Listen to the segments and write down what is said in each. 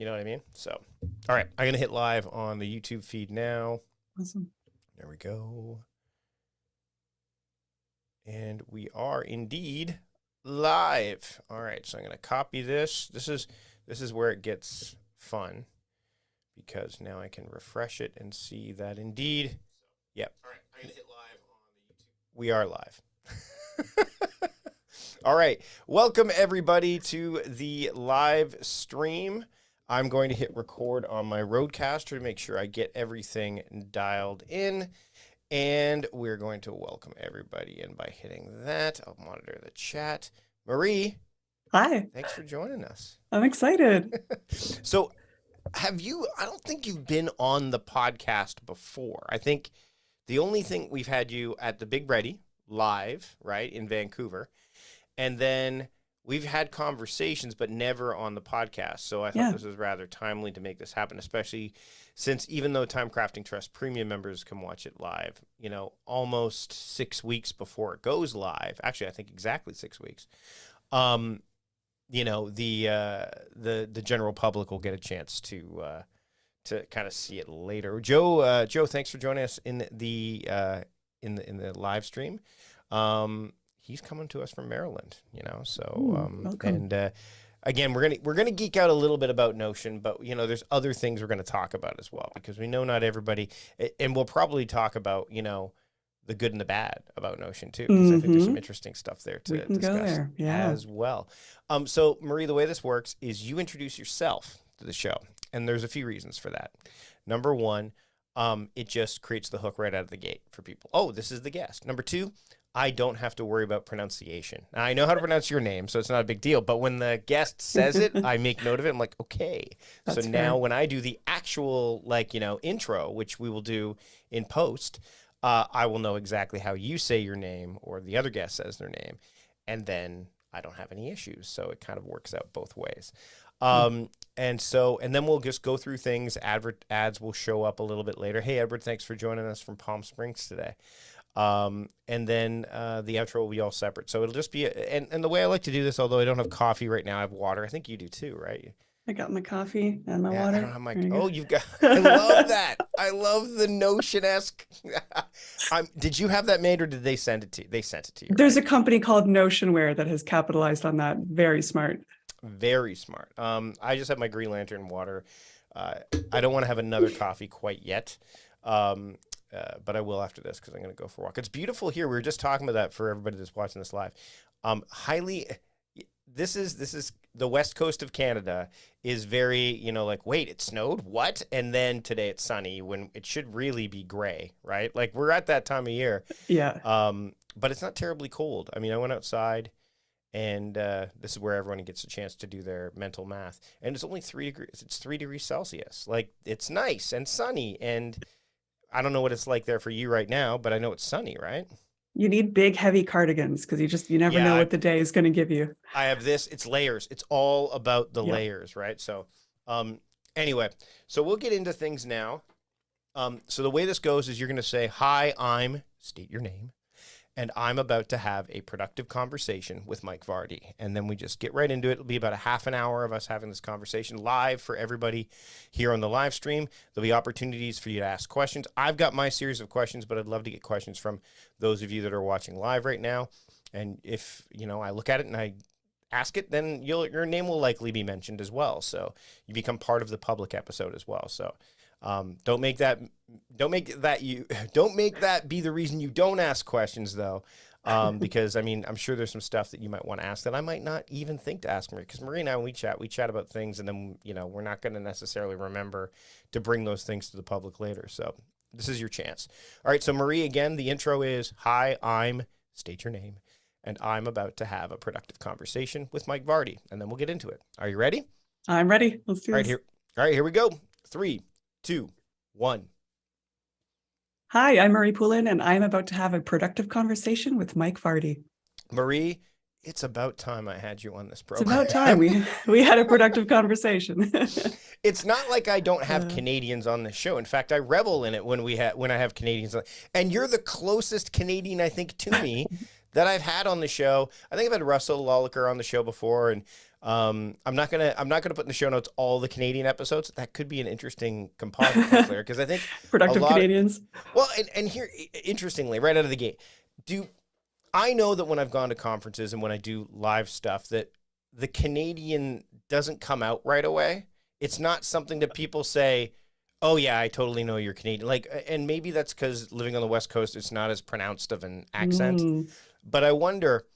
You know what I mean? So, all right, I'm going to hit live on the YouTube feed now. Awesome. There we go. And we are indeed live. All right, so I'm going to copy this. This is where it gets fun because now I can refresh it and see that indeed. Yep. All right, I'm going to hit live on the YouTube. We are live. All right, welcome everybody to the live stream. I'm going to hit record on my Rodecaster to make sure I get everything dialed in. And we're going to welcome everybody in by hitting that. I'll monitor the chat. Marie. Hi. Thanks for joining us. I'm excited. So I don't think you've been on the podcast before. I think the only thing we've had you at the Big Ready live, right, in Vancouver. And then we've had conversations, but never on the podcast. So I thought this was rather timely to make this happen, especially since even though TimeCrafting Trust Premium members can watch it live, almost 6 weeks before it goes live. Actually, I think exactly 6 weeks. The general public will get a chance to kind of see it later. Joe, thanks for joining us in the live stream. He's coming to us from Maryland, again, we're gonna geek out a little bit about Notion, but there's other things we're gonna talk about as well, because we know not everybody, and we'll probably talk about the good and the bad about Notion too, because I think there's some interesting stuff there to discuss as well. So Marie, the way this works is you introduce yourself to the show, and there's a few reasons for that. Number one, it just creates the hook right out of the gate for people. Oh, this is the guest. Number two, I don't have to worry about pronunciation. Now, I know how to pronounce your name, so it's not a big deal. But when the guest says it, I make note of it. I'm like, okay. That's so now when I do the actual, intro, which we will do in post, I will know exactly how you say your name or the other guest says their name. And then I don't have any issues. So it kind of works out both ways. And then we'll just go through things. Ads will show up a little bit later. Hey, Edward, thanks for joining us from Palm Springs today. And then the outro will be all separate. So it'll just be, and the way I like to do this, although I don't have coffee right now, I have water. I think you do too, right? I got my coffee and my water. I don't have my, you've got, I love that. I love the Notion-esque. Did you have that made or did they send it to you? They sent it to you. There's a company called Notionware that has capitalized on that. Very smart. Very smart. I just have my Green Lantern water. I don't want to have another coffee quite yet. But I will after this because I'm going to go for a walk. It's beautiful here. We were just talking about that for everybody that's watching this live. This is the west coast of Canada is very, wait, it snowed? What? And then today it's sunny when it should really be gray, right? Like we're at that time of year. Yeah. But it's not terribly cold. I mean, I went outside and this is where everyone gets a chance to do their mental math. And it's only 3 degrees. It's 3 degrees Celsius. Like it's nice and sunny, and I don't know what it's like there for you right now, but I know it's sunny, right? You need big, heavy cardigans because you never know what the day is going to give you. I have this. It's layers. It's all about the layers, right? So anyway, so we'll get into things now. So the way this goes is you're going to say, hi, state your name, and I'm about to have a productive conversation with Mike Vardy. And then we just get right into it. It'll be about a half an hour of us having this conversation live for everybody here on the live stream. There'll be opportunities for you to ask questions. I've got my series of questions, but I'd love to get questions from those of you that are watching live right now. And if, I look at it and I ask it, then your name will likely be mentioned as well. So you become part of the public episode as well. So don't make that be the reason you don't ask questions though. Because I'm sure there's some stuff that you might want to ask that I might not even think to ask Marie, because Marie and I, when we chat about things and then, we're not going to necessarily remember to bring those things to the public later. So this is your chance. All right. So Marie, again, the intro is, hi, state your name, and I'm about to have a productive conversation with Mike Vardy, and then we'll get into it. Are you ready? I'm ready. Let's do this. All right, here we go. 3, 2, 1. Hi, I'm Marie Poulin, and I'm about to have a productive conversation with Mike Vardy. Marie, it's about time I had you on this program. It's about time we had a productive conversation. It's not like I don't have Canadians on the show. In fact, I revel in it when I have Canadians on. And you're the closest Canadian, I think, to me that I've had on the show. I think I've had Russell Lolliker on the show before, and I'm not gonna put in the show notes all the Canadian episodes. That could be an interesting composite post later, because I think a Productive lot Canadians. well, and here, interestingly, right out of the gate, I know that when I've gone to conferences and when I do live stuff, that the Canadian doesn't come out right away. It's not something that people say, "Oh yeah, I totally know you're Canadian." Like, and maybe that's because living on the West Coast, it's not as pronounced of an accent. But I wonder.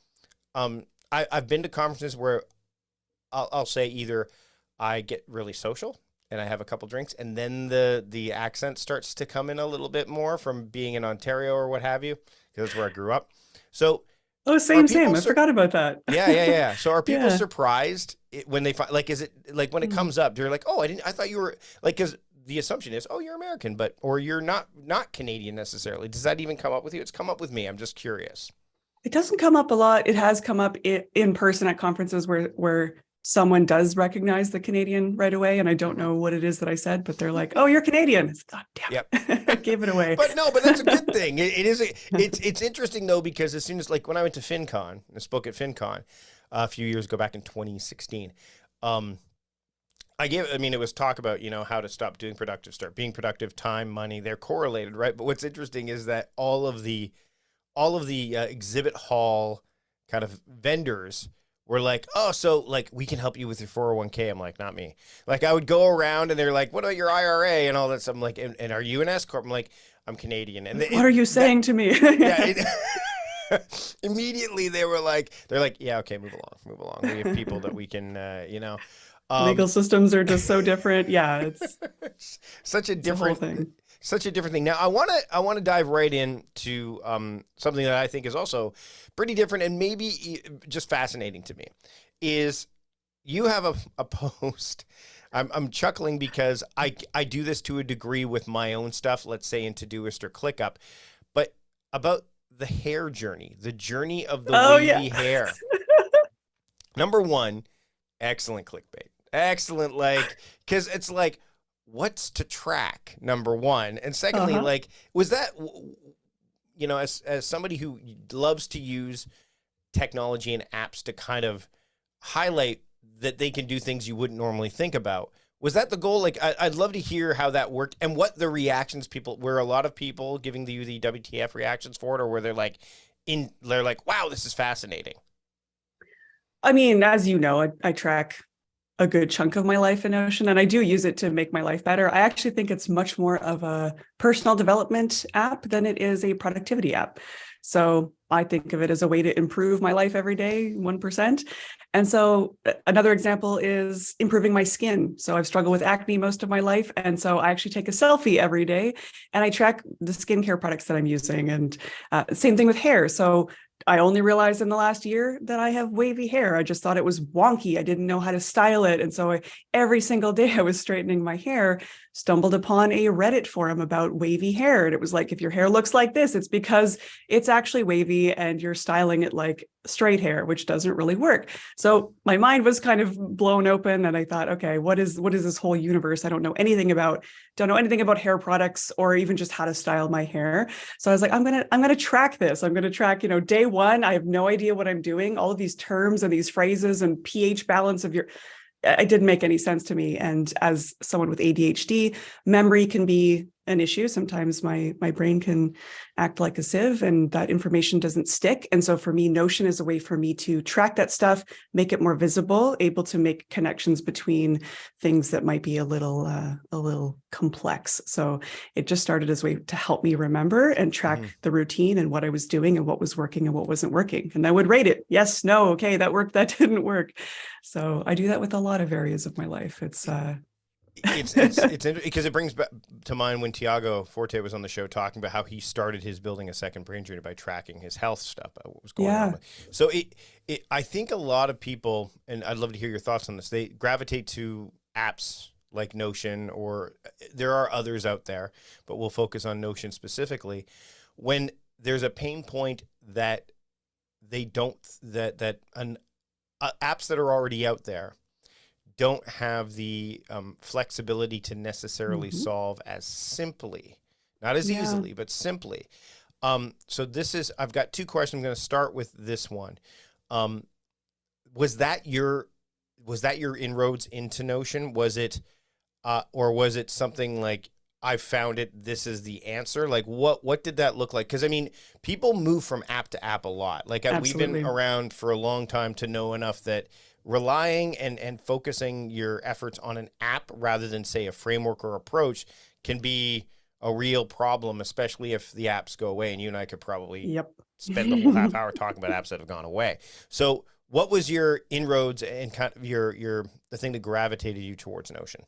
I've been to conferences where I'll say either I get really social and I have a couple drinks, and then the accent starts to come in a little bit more from being in Ontario or what have you, because that's where I grew up. So, Oh, same. I forgot about that. yeah. So are people Yeah. surprised when they find, like, is it like when it comes up, they're like, oh, I thought you were like, because the assumption is, oh, you're American, or you're not Canadian necessarily. Does that even come up with you? It's come up with me. I'm just curious. It doesn't come up a lot. It has come up in person at conferences where someone does recognize the Canadian right away, and I don't know what it is that I said, but they're like, "Oh, you're Canadian." It's, God damn it. Yep. I gave it away. But that's a good thing. It's interesting though, because as soon as, like, when I went to FinCon, I spoke at FinCon a few years ago, back in 2016. It was talk about, how to stop doing productive, start being productive, time, money, they're correlated, right? But what's interesting is that all of the exhibit hall kind of vendors were like, oh, so like we can help you with your 401k. I'm like, not me. Like, I would go around and they're like, what about your IRA and all that stuff? I'm like, and are you an S corp? I'm like, I'm Canadian. And what are you saying to me? Immediately they're like, yeah, okay, move along. We have people that we can, legal systems are just so different. Yeah, it's such a different thing. Such a different thing. Now, I want to dive right into something that I think is also pretty different and maybe just fascinating to me. Is you have a post. I'm chuckling because I do this to a degree with my own stuff, let's say in Todoist or ClickUp, but about the hair journey, the journey of the wavy hair. Number one, excellent clickbait. Excellent, like, because it's like, what's to track, number one, and secondly, like, was that, as somebody who loves to use technology and apps to kind of highlight that they can do things you wouldn't normally think about, was that the goal? Like, I'd love to hear how that worked and what the reactions were. A lot of people giving you the WTF reactions for it, or were they're like, wow, this is fascinating? I mean, as you know, I track a good chunk of my life in Notion, and I do use it to make my life better. I actually think it's much more of a personal development app than it is a productivity app. So I think of it as a way to improve my life every day, 1%. And so another example is improving my skin. So I've struggled with acne most of my life. And so I actually take a selfie every day and I track the skincare products that I'm using. And same thing with hair. So I only realized in the last year that I have wavy hair. I just thought it was wonky. I didn't know how to style it. And so every single day I was straightening my hair, stumbled upon a Reddit forum about wavy hair. And it was like, if your hair looks like this, it's because it's actually wavy and you're styling it like straight hair, which doesn't really work. So my mind was kind of blown open. And I thought, okay, what is this whole universe? I don't know anything about hair products or even just how to style my hair. So I was like, I'm going to track this. I'm going to track, day one, I have no idea what I'm doing. All of these terms and these phrases and pH balance of it didn't make any sense to me. And as someone with ADHD, memory can be an issue. Sometimes my brain can act like a sieve and that information doesn't stick. And so for me, Notion is a way for me to track that stuff, make it more visible, able to make connections between things that might be a little complex. So it just started as a way to help me remember and track the routine and what I was doing and what was working and what wasn't working. And I would rate it. Yes, no, okay, that worked, that didn't work. So I do that with a lot of areas of my life. It's interesting because it brings back to mind when Tiago Forte was on the show talking about how he started his building a second brain journey by tracking his health stuff, what was going on. So I think a lot of people, and I'd love to hear your thoughts on this, they gravitate to apps like Notion, or there are others out there, but we'll focus on Notion specifically, when there's a pain point that they don't, apps that are already out there don't have the flexibility to necessarily solve as simply, not as easily, but simply. So I've got two questions. I'm going to start with this one. Was that was that your inroads into Notion? Was it, or was it something like, I found it, this is the answer? Like what did that look like? Because I mean, people move from app to app a lot. Like we've been Absolutely. around for a long time to know enough that relying and focusing your efforts on an app rather than say a framework or approach can be a real problem, especially if the apps go away. And you and I could probably Yep. spend the whole half hour talking about apps that have gone away. So what was your inroads and kind of the thing that gravitated you towards Notion?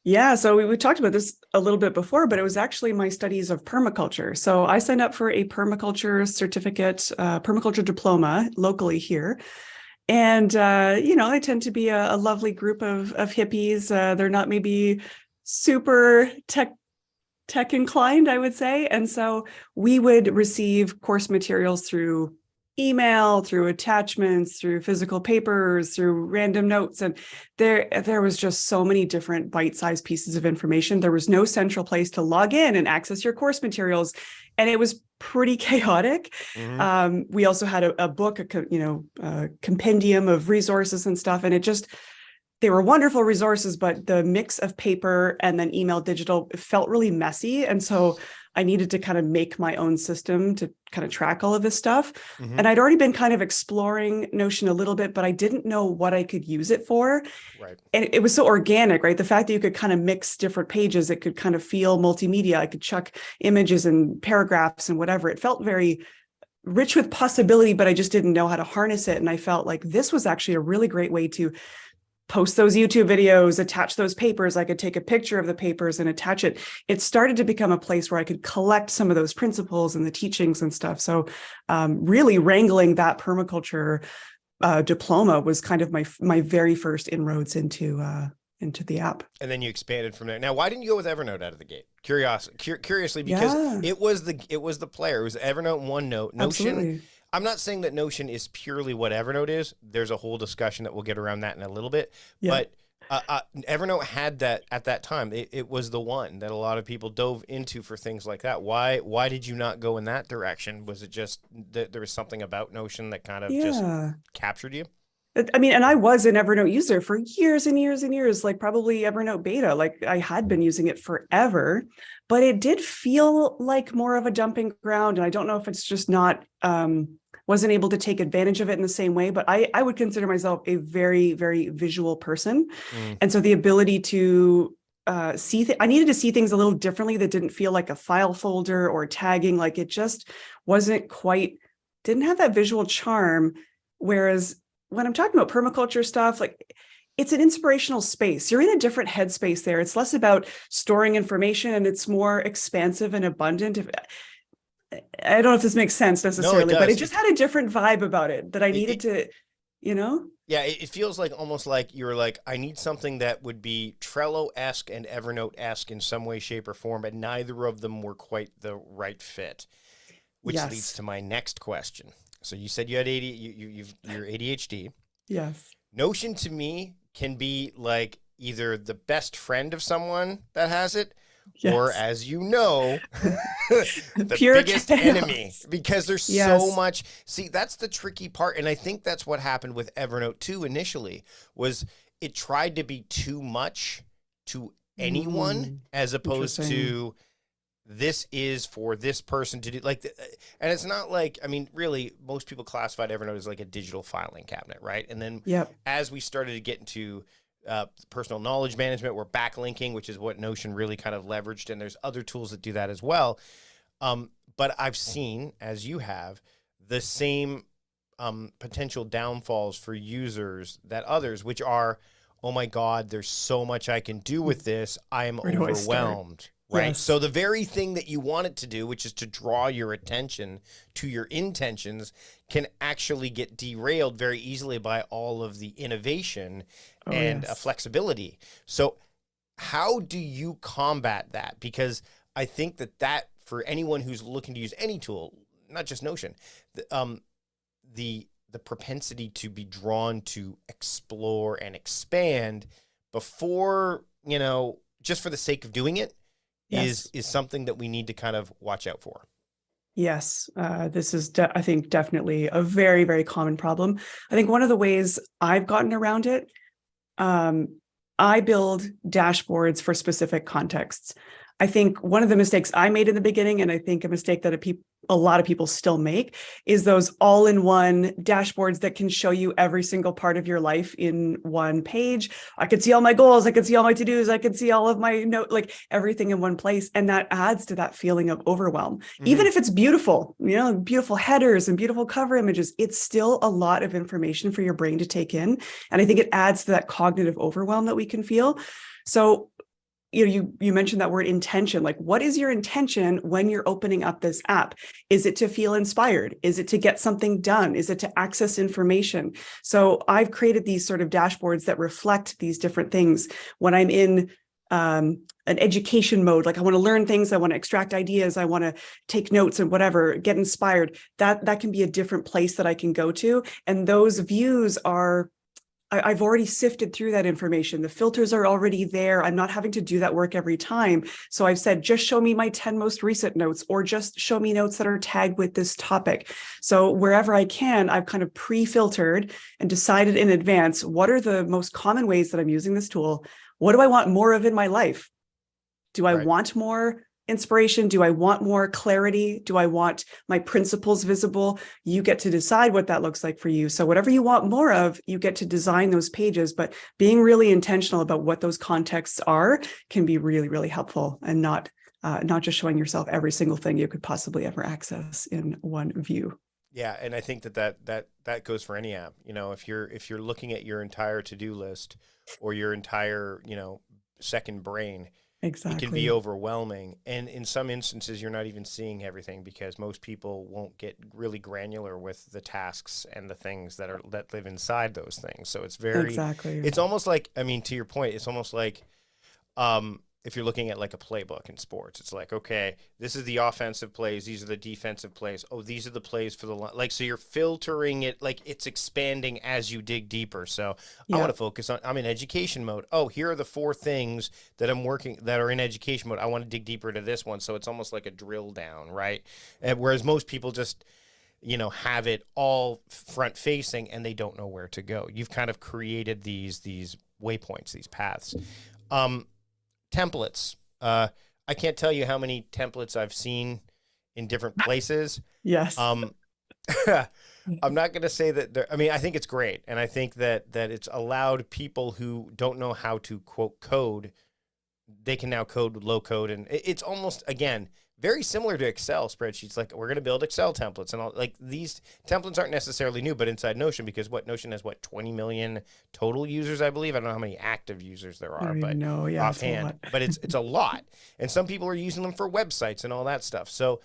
Yeah, so we talked about this a little bit before, but it was actually my studies of permaculture. So I signed up for a permaculture certificate, permaculture diploma locally here. And, they tend to be a lovely group of hippies. They're not maybe super tech inclined, I would say. And so we would receive course materials through email, through attachments, through physical papers, through random notes. And there was just so many different bite-sized pieces of information. There was no central place to log in and access your course materials. And it was pretty chaotic. Mm-hmm. We also had a book, a compendium of resources and stuff. And they were wonderful resources, but the mix of paper and then email digital felt really messy. And so I needed to kind of make my own system to kind of track all of this stuff. Mm-hmm. And I'd already been kind of exploring Notion a little bit, but I didn't know what I could use it for. Right. And it was so organic, right? The fact that you could kind of mix different pages, it could kind of feel multimedia. I could chuck images and paragraphs and whatever. It felt very rich with possibility, but I just didn't know how to harness it. And I felt like this was actually a really great way to post those YouTube videos, attach those papers. I could take a picture of the papers and attach it. It started to become a place where I could collect some of those principles and the teachings and stuff. So really wrangling that permaculture diploma was kind of my very first inroads into the app. And then you expanded from there. Now, why didn't you go with Evernote out of the gate? Curiously, because it was the player. It was Evernote and OneNote. Notion. Absolutely. I'm not saying that Notion is purely what Evernote is. There's a whole discussion that we'll get around that in a little bit. Yeah. But Evernote had that at that time. It was the one that a lot of people dove into for things like that. Why did you not go in that direction? Was it just that there was something about Notion that kind of just captured you? I mean, and I was an Evernote user for years and years and years, like probably Evernote beta, like I had been using it forever, but it did feel like more of a dumping ground. And I don't know if it's just not, wasn't able to take advantage of it in the same way, but I would consider myself a very, very visual person. And so the ability to I needed to see things a little differently that didn't feel like a file folder or tagging, like it just didn't have that visual charm. Whereas when I'm talking about permaculture stuff, like it's an inspirational space. You're in a different headspace there. It's less about storing information and it's more expansive and abundant. I don't know if this makes sense necessarily, but it just had a different vibe about it that I needed to. Yeah, it feels like almost like you're like, I need something that would be Trello-esque and Evernote-esque in some way, shape, or form, but neither of them were quite the right fit, which leads to my next question. So you said you had your ADHD. Yes. Notion to me can be like either the best friend of someone that has it, or as you know, the biggest enemy, because there's so much. See, that's the tricky part. And I think that's what happened with Evernote too initially, was it tried to be too much to anyone as opposed to this is for this person to do, like, and it's not like, I mean, really, most people classified Evernote as like a digital filing cabinet, right? And then as we started to get into personal knowledge management, we're backlinking, which is what Notion really kind of leveraged, and there's other tools that do that as well. But I've seen, as you have, the same potential downfalls for users that others, which are, oh my God, there's so much I can do with this. I am overwhelmed. Right. Yes. So the very thing that you want it to do, which is to draw your attention to your intentions, can actually get derailed very easily by all of the innovation and flexibility. So how do you combat that? Because I think that for anyone who's looking to use any tool, not just Notion, the propensity to be drawn to explore and expand before, just for the sake of doing it, is something that we need to kind of watch out for. Yes, this is, I think, definitely a very, very common problem. I think one of the ways I've gotten around it I build dashboards for specific contexts. I think one of the mistakes I made in the beginning, and I think a mistake that a lot of people still make, is those all-in-one dashboards that can show you every single part of your life in one page. I could see all my goals, I could see all my to-dos, I could see all of my like everything in one place. And that adds to that feeling of overwhelm. Even if it's beautiful, beautiful headers and beautiful cover images, it's still a lot of information for your brain to take in. And I think it adds to that cognitive overwhelm that we can feel. So you mentioned that word intention. Like, what is your intention when you're opening up this app? Is it to feel inspired? Is it to get something done? Is it to access information? So I've created these sort of dashboards that reflect these different things. When I'm in an education mode, like I want to learn things, I want to extract ideas, I want to take notes and whatever, get inspired, that can be a different place that I can go to. And those views are, I've already sifted through that information. The filters are already there. I'm not having to do that work every time. So I've said, just show me my 10 most recent notes, or just show me notes that are tagged with this topic. So wherever I can, I've kind of pre-filtered and decided in advance, what are the most common ways that I'm using this tool? What do I want more of in my life? Do I want more inspiration? Do I want more clarity? Do I want my principles visible? You get to decide what that looks like for you. So whatever you want more of, you get to design those pages, but being really intentional about what those contexts are can be really, really helpful, and not just showing yourself every single thing you could possibly ever access in one view. Yeah, and I think that goes for any app. If you're looking at your entire to-do list or your entire, second brain, exactly, it can be overwhelming. And in some instances, you're not even seeing everything, because most people won't get really granular with the tasks and the things that live inside those things. So it's it's almost like, to your point, it's almost like, if you're looking at like a playbook in sports, it's like, okay, this is the offensive plays, these are the defensive plays. Oh, these are the plays for the so you're filtering it, like it's expanding as you dig deeper. So I want to focus on, I'm in education mode. Oh, here are the 4 things that I'm working that are in education mode. I want to dig deeper to this one. So it's almost like a drill down, right? And whereas most people just, have it all front facing and they don't know where to go. You've kind of created these waypoints, these paths. Templates. I can't tell you how many templates I've seen in different places. Yes. I'm not going to say that I think it's great. And I think that it's allowed people who don't know how to quote code, they can now code with low code. And it's almost, again, very similar to Excel spreadsheets. Like, we're going to build Excel templates and all. Like, these templates aren't necessarily new, but inside Notion, because Notion has 20 million total users, I believe. I don't know how many active users there are, but offhand, but it's a lot. And some people are using them for websites and all that stuff. So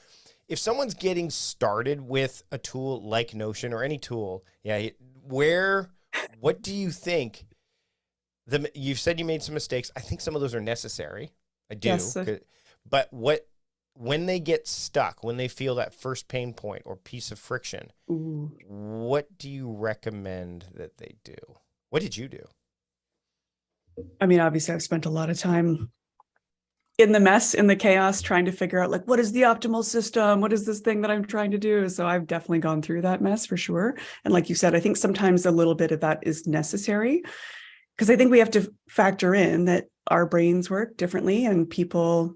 if someone's getting started with a tool like Notion or any tool, what do you think? You've said you made some mistakes. I think some of those are necessary. I do. Yes. But when they get stuck, when they feel that first pain point or piece of friction, what do you recommend that they do? What did you do? Obviously, I've spent a lot of time in the mess, in the chaos, trying to figure out, like, what is the optimal system? What is this thing that I'm trying to do? So I've definitely gone through that mess for sure. And like you said, I think sometimes a little bit of that is necessary, because I think we have to factor in that our brains work differently and people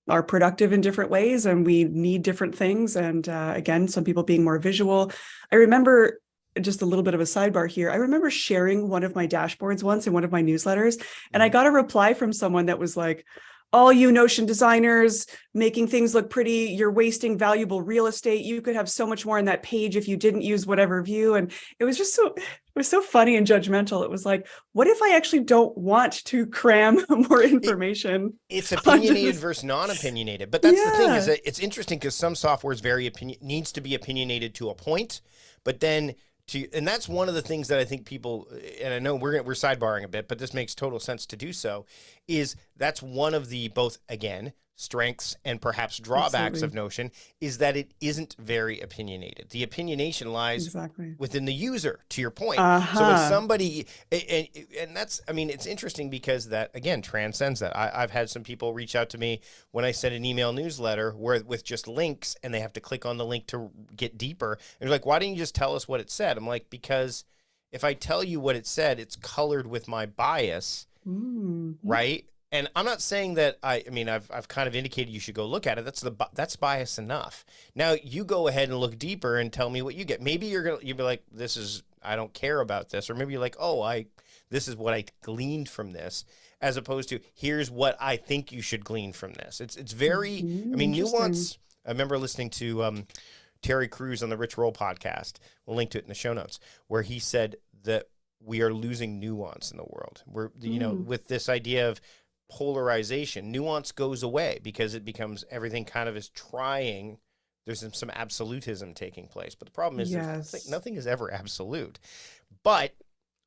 are productive in different ways, and we need different things. And again, some people being more visual. I remember, just a little bit of a sidebar here, I remember sharing one of my dashboards once in one of my newsletters, and I got a reply from someone that was like, all you Notion designers making things look pretty, you're wasting valuable real estate. You could have so much more on that page if you didn't use whatever view. And it was just it was so funny and judgmental. It was like, what if I actually don't want to cram more information? It's opinionated versus non-opinionated. But that's the thing, is that it's interesting because some software is needs to be opinionated to a point, but then and that's one of the things that I think people, and I know we're sidebarring a bit, but this makes total sense to do so, is that's one of the both, again, strengths and perhaps drawbacks of Notion, is that it isn't very opinionated. The opinionation lies within the user, to your point. So when somebody, and that's, it's interesting because that, again, transcends that. I've had some people reach out to me when I send an email newsletter with just links, and they have to click on the link to get deeper. And they're like, why didn't you just tell us what it said? I'm like, because if I tell you what it said, it's colored with my bias, right? And I'm not saying that I mean, I've kind of indicated you should go look at it. That's bias enough. Now you go ahead and look deeper and tell me what you get. Maybe you'll be like, I don't care about this. Or maybe you're like, this is what I gleaned from this, as opposed to here's what I think you should glean from this. It's very, I mean, nuance. I remember listening to Terry Crews on the Rich Roll podcast. We'll link to it in the show notes, where he said that we are losing nuance in the world. We're, with this idea of polarization, nuance goes away because it becomes everything kind of is trying. There's some absolutism taking place. But the problem is nothing is ever absolute. But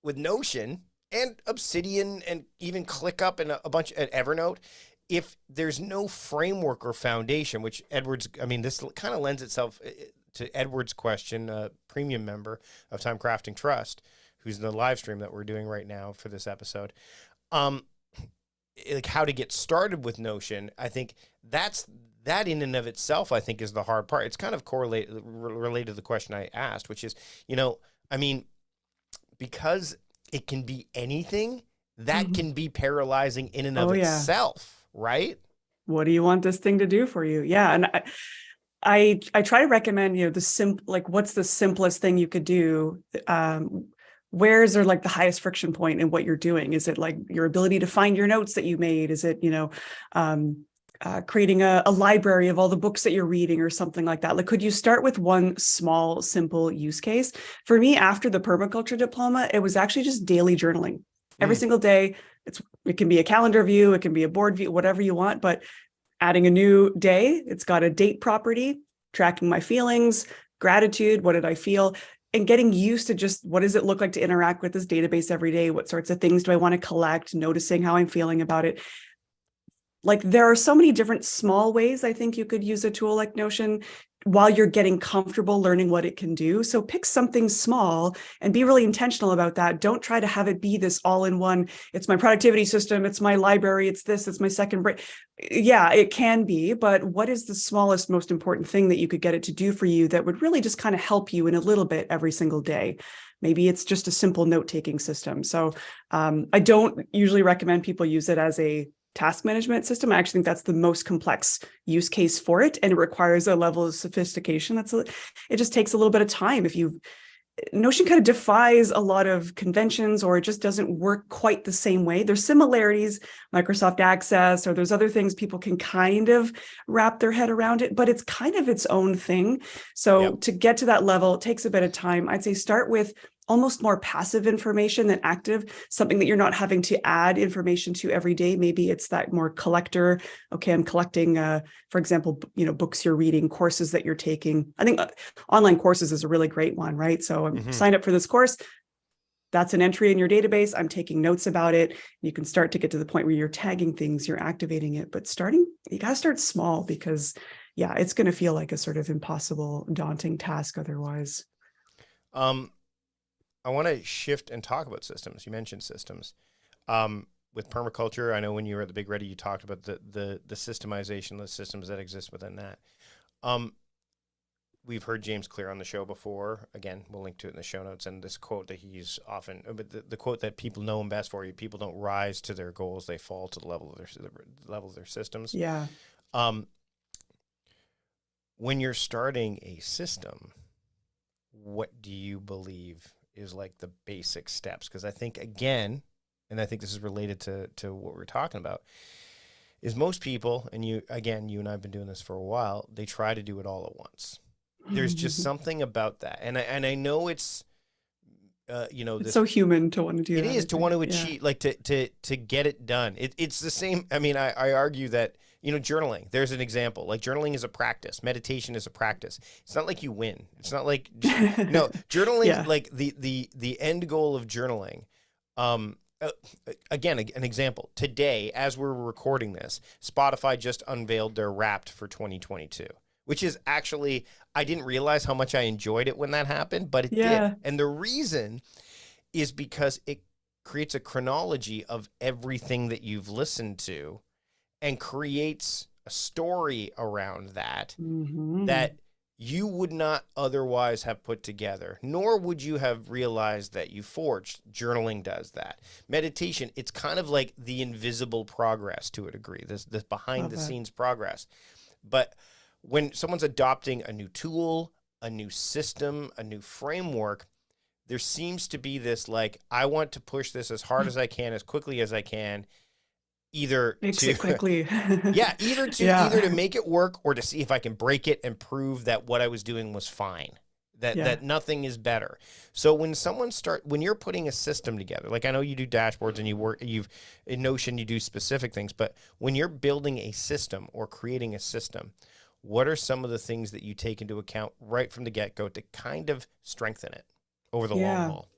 with Notion and Obsidian and even ClickUp and a bunch at Evernote, if there's no framework or foundation, which this kind of lends itself to Edward's question, premium member of TimeCrafting Trust, who's in the live stream that we're doing right now for this episode, like how to get started with Notion. I think that in and of itself, I think, is the hard part. It's kind of related to the question I asked, which is, because it can be anything, that can be paralyzing in and of itself, right? What do you want this thing to do for you? Yeah. And I try to recommend, what's the simplest thing you could do? Where's there like the highest friction point in what you're doing? Is it like your ability to find your notes that you made? Is it, creating a library of all the books that you're reading or something like that? Like, could you start with one small, simple use case? For me, after the permaculture diploma, it was actually just daily journaling. Every single day. It can be a calendar view, it can be a board view, whatever you want, but adding a new day, it's got a date property, tracking my feelings, gratitude, what did I feel, and getting used to just what does it look like to interact with this database every day? What sorts of things do I want to collect? Noticing how I'm feeling about it. Like, there are so many different small ways I think you could use a tool like Notion while you're getting comfortable learning what it can do. So pick something small and be really intentional about that. Don't try to have it be this all-in-one, it's my productivity system, it's my library, it's my second brain. Yeah, it can be, but what is the smallest, most important thing that you could get it to do for you that would really just kind of help you in a little bit every single day? Maybe it's just a simple note-taking system. So I don't usually recommend people use it as a task management system. I actually think that's the most complex use case for it, and it requires a level of sophistication. It just takes a little bit of time. Notion kind of defies a lot of conventions, or it just doesn't work quite the same way. There's similarities, Microsoft Access, or there's other things people can kind of wrap their head around it, but it's kind of its own thing. So to get to that level, it takes a bit of time. I'd say start with almost more passive information than active, something that you're not having to add information to every day. Maybe it's that more collector. Okay, I'm collecting, for example, books you're reading, courses that you're taking. I think online courses is a really great one, right? So I'm signed up for this course. That's an entry in your database. I'm taking notes about it. You can start to get to the point where you're tagging things, you're activating it, but you got to start small, because it's going to feel like a sort of impossible, daunting task otherwise. I want to shift and talk about systems. You mentioned systems. With permaculture, I know when you were at the Big Ready, you talked about the systemization, the systems that exist within that. We've heard James Clear on the show before. Again, we'll link to it in the show notes. And this quote that he's often, but the quote that people know him best for: people don't rise to their goals, they fall to the level of their systems. Yeah. When you're starting a system, what do you believe is like the basic steps? Because I think, again, and I think this is related to what we're talking about, is most people, and you and I have been doing this for a while, they try to do it all at once. There's just something about that. And I know it's, it's so human to want to do that. It is to want to achieve, like to get it done. It's the same. I mean, I argue that, journaling, there's an example. Like, journaling is a practice. Meditation is a practice. It's not like you win. It's not like, no, journaling, like the end goal of journaling. Again, an example. Today, as we're recording this, Spotify just unveiled their Wrapped for 2022, which is actually, I didn't realize how much I enjoyed it when that happened, but it did. And the reason is because it creates a chronology of everything that you've listened to and creates a story around that, that you would not otherwise have put together, nor would you have realized that you forged. Journaling does that. Meditation, it's kind of like the invisible progress to a degree, this behind the scenes progress. But when someone's adopting a new tool, a new system, a new framework, there seems to be this like, I want to push this as hard as I can, as quickly as I can, either quickly. either to make it work or to see if I can break it and prove that what I was doing was fine, that nothing is better. So when when you're putting a system together, like I know you do dashboards and in Notion, you do specific things, but when you're building a system or creating a system, what are some of the things that you take into account right from the get-go to kind of strengthen it over the long haul?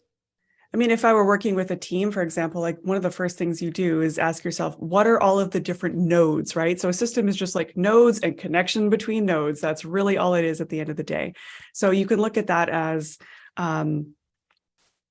I mean, if I were working with a team, for example, like one of the first things you do is ask yourself, what are all of the different nodes, right? So a system is just like nodes and connection between nodes. That's really all it is at the end of the day. So you can look at that as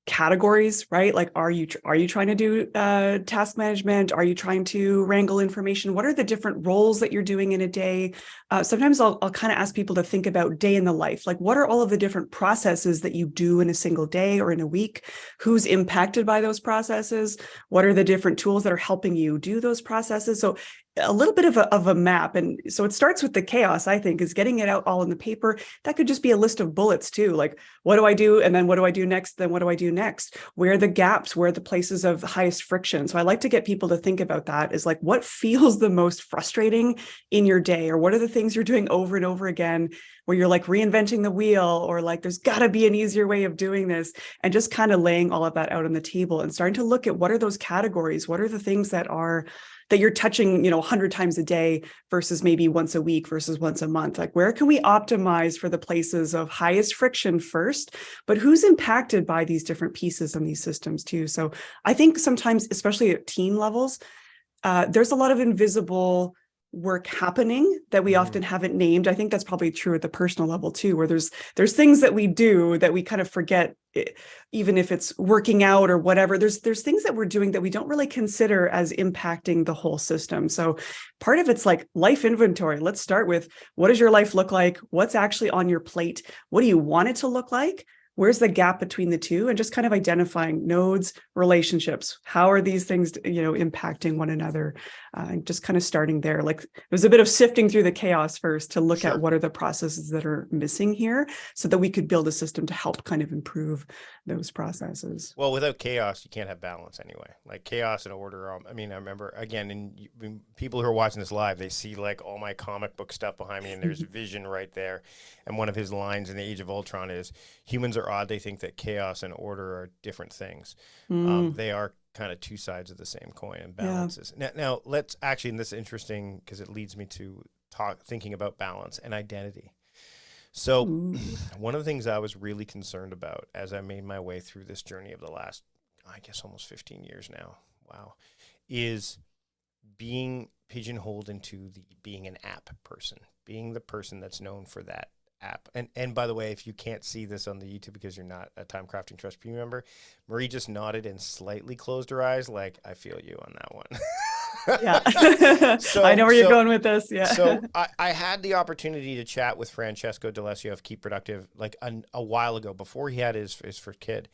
categories, right? Like, are you trying to do task management? Are you trying to wrangle information? What are the different roles that you're doing in a day? Sometimes I'll kind of ask people to think about day in the life. Like, what are all of the different processes that you do in a single day or in a week? Who's impacted by those processes? What are the different tools that are helping you do those processes? So a little bit of a map. And so it starts with the chaos, I think, is getting it out all in the paper. That could just be a list of bullets too. Like, what do I do? And then what do I do next? Then what do I do next? Where are the gaps? Where are the places of highest friction? So I like to get people to think about that, is like, what feels the most frustrating in your day? Or what are the things you're doing over and over again where you're like reinventing the wheel, or like, there's gotta be an easier way of doing this, and just kind of laying all of that out on the table and starting to look at what are those categories? What are the things that you're touching, 100 times a day versus maybe once a week versus once a month? Like, where can we optimize for the places of highest friction first, but who's impacted by these different pieces and these systems too? So I think sometimes, especially at team levels, there's a lot of invisible work happening that we often haven't named. I think that's probably true at the personal level too, where there's things that we do that we kind of forget, even if it's working out or whatever. There's things that we're doing that we don't really consider as impacting the whole system. So part of it's like life inventory. Let's start with, what does your life look like? What's actually on your plate? What do you want it to look like? Where's the gap between the two? And just kind of identifying nodes, relationships. How are these things, impacting one another? And just kind of starting there. Like, it was a bit of sifting through the chaos first to look at what are the processes that are missing here, so that we could build a system to help kind of improve those processes. Well, without chaos, you can't have balance anyway. Like, chaos and order. I remember, again, when people who are watching this live, they see like all my comic book stuff behind me, and there's Vision right there. And one of his lines in the Age of Ultron is, humans are odd. They think that chaos and order are different things. They are kind of two sides of the same coin, and balances. Now let's actually, and this is interesting because it leads me to thinking about balance and identity. So one of the things I was really concerned about as I made my way through this journey of the last, I guess, almost 15 years now, is being pigeonholed into being an app person, being the person that's known for that app. And by the way, if you can't see this on the YouTube because you're not a TimeCrafting Trust Premium member, Marie just nodded and slightly closed her eyes, like, I feel you on that one. Yeah. I know where you're going with this. Yeah. So I had the opportunity to chat with Francesco D'Alessio of Keep Productive like a while ago, before he had his first kid.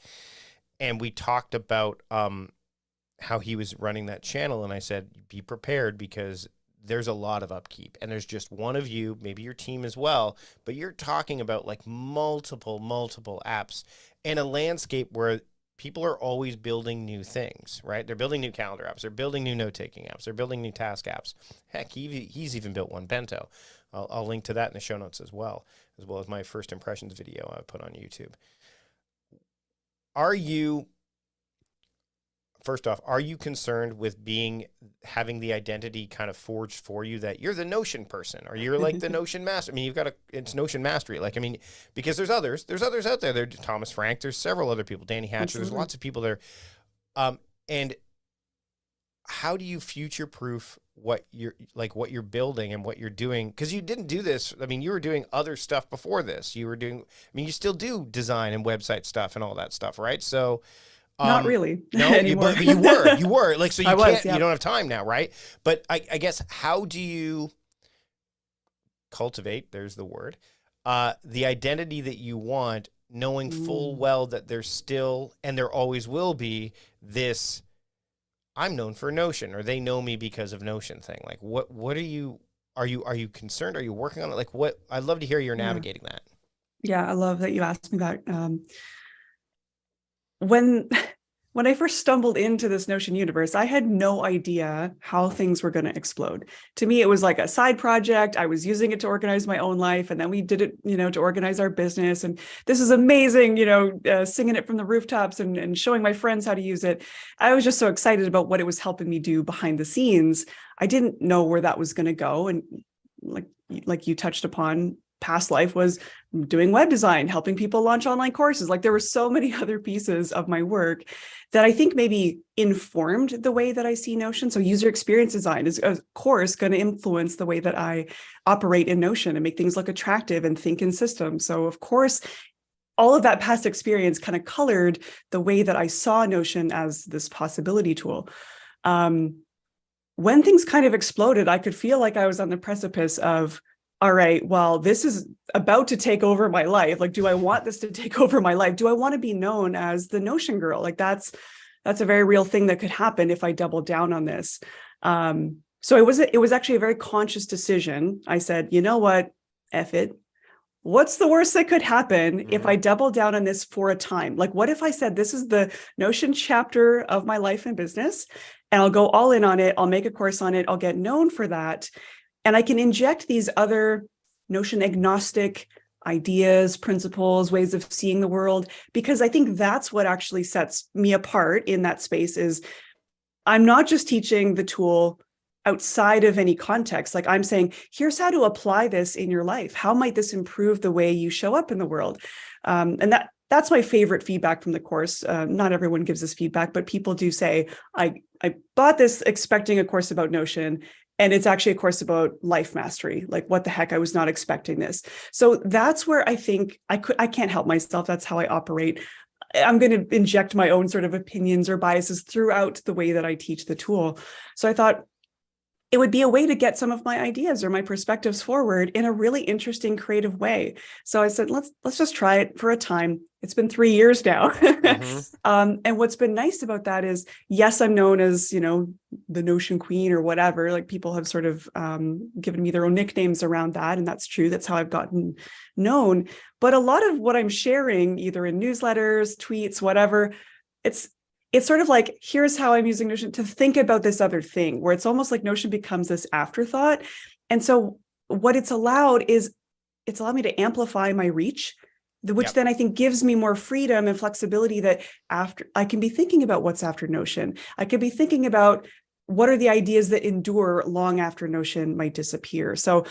And we talked about how he was running that channel. And I said, be prepared, because there's a lot of upkeep, and there's just one of you, maybe your team as well, but you're talking about like multiple apps in a landscape where people are always building new things, right? They're building new calendar apps. They're building new note-taking apps. They're building new task apps. Heck, he's even built one, Bento. I'll link to that in the show notes as well as my first impressions video I put on YouTube. First off, are you concerned with having the identity kind of forged for you that you're the Notion person, or you're like the Notion master? I mean, it's Notion mastery. Like, I mean, because there's others out there. There's Thomas Frank. There's several other people, Danny Hatcher. Absolutely. There's lots of people there. And how do you future-proof what you're building and what you're doing? Because you didn't do this. I mean, you were doing other stuff before this. You still do design and website stuff and all that stuff, right? So, not really. No, anymore. But you were like, so you can't, you don't have time now, right? But I guess, how do you cultivate, there's the word, the identity that you want, knowing full well that there's still, and there always will be, this I'm known for Notion, or they know me because of Notion thing. Like, what are you concerned? Are you working on it? Like, what, I'd love to hear you're navigating that. Yeah, I love that you asked me that. When when I first stumbled into this Notion universe, I had no idea how things were going to explode. To me, it was like a side project. I was using it to organize my own life, and then we did it, to organize our business. And this is amazing, singing it from the rooftops and showing my friends how to use it. I was just so excited about what it was helping me do behind the scenes. I didn't know where that was going to go. And like you touched upon, past life was doing web design, helping people launch online courses. Like, there were so many other pieces of my work that I think maybe informed the way that I see Notion. So user experience design is, of course, going to influence the way that I operate in Notion and make things look attractive and think in systems. So of course, all of that past experience kind of colored the way that I saw Notion as this possibility tool. When things kind of exploded, I could feel like I was on the precipice of, all right, well, this is about to take over my life. Like, do I want this to take over my life? Do I want to be known as the Notion girl? Like, that's a very real thing that could happen if I double down on this. So it was actually a very conscious decision. I said, you know what, F it. What's the worst that could happen if I double down on this for a time? Like, what if I said, this is the Notion chapter of my life and business, and I'll go all in on it. I'll make a course on it. I'll get known for that. And I can inject these other Notion agnostic ideas, principles, ways of seeing the world, because I think that's what actually sets me apart in that space. Is I'm not just teaching the tool outside of any context. Like, I'm saying, here's how to apply this in your life. How might this improve the way you show up in the world? And that's my favorite feedback from the course. Not everyone gives this feedback, but people do say, I bought this expecting a course about Notion, and it's actually a course about life mastery. Like, what the heck? I was not expecting this. So that's where I think I can't help myself. That's how I operate. I'm going to inject my own sort of opinions or biases throughout the way that I teach the tool. So I thought it would be a way to get some of my ideas or my perspectives forward in a really interesting, creative way. So I said, let's just try it for a time. It's been 3 years now. And what's been nice about that is, yes, I'm known as, the Notion Queen or whatever. Like, people have sort of given me their own nicknames around that. And that's true. That's how I've gotten known. But a lot of what I'm sharing, either in newsletters, tweets, whatever, it's sort of like, here's how I'm using Notion to think about this other thing, where it's almost like Notion becomes this afterthought. And so what it's allowed me to amplify my reach, which then I think gives me more freedom and flexibility, that after I can be thinking about what's after Notion. I could be thinking about what are the ideas that endure long after Notion might disappear. So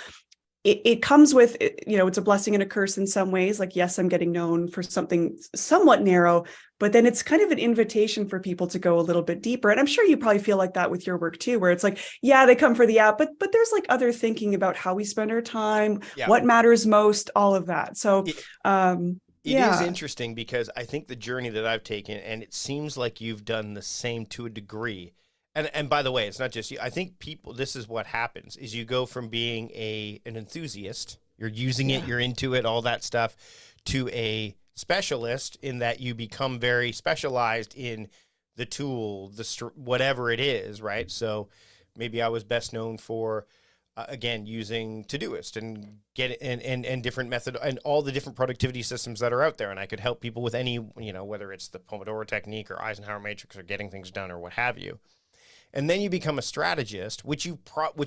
it comes with, it's a blessing and a curse in some ways. Like, yes, I'm getting known for something somewhat narrow, but then it's kind of an invitation for people to go a little bit deeper. And I'm sure you probably feel like that with your work too, where it's like, yeah, they come for the app, but there's like other thinking about how we spend our time, what matters most, all of that. So it is interesting, because I think the journey that I've taken, and it seems like you've done the same to a degree. And by the way, it's not just you. I think people, this is what happens, is you go from being an enthusiast, you're using it, you're into it, all that stuff, to a specialist, in that you become very specialized in the tool, whatever it is, right? So maybe I was best known for, again, using Todoist and and different method and all the different productivity systems that are out there. And I could help people with any, whether it's the Pomodoro technique or Eisenhower matrix or getting things done or what have you. And then you become a strategist, which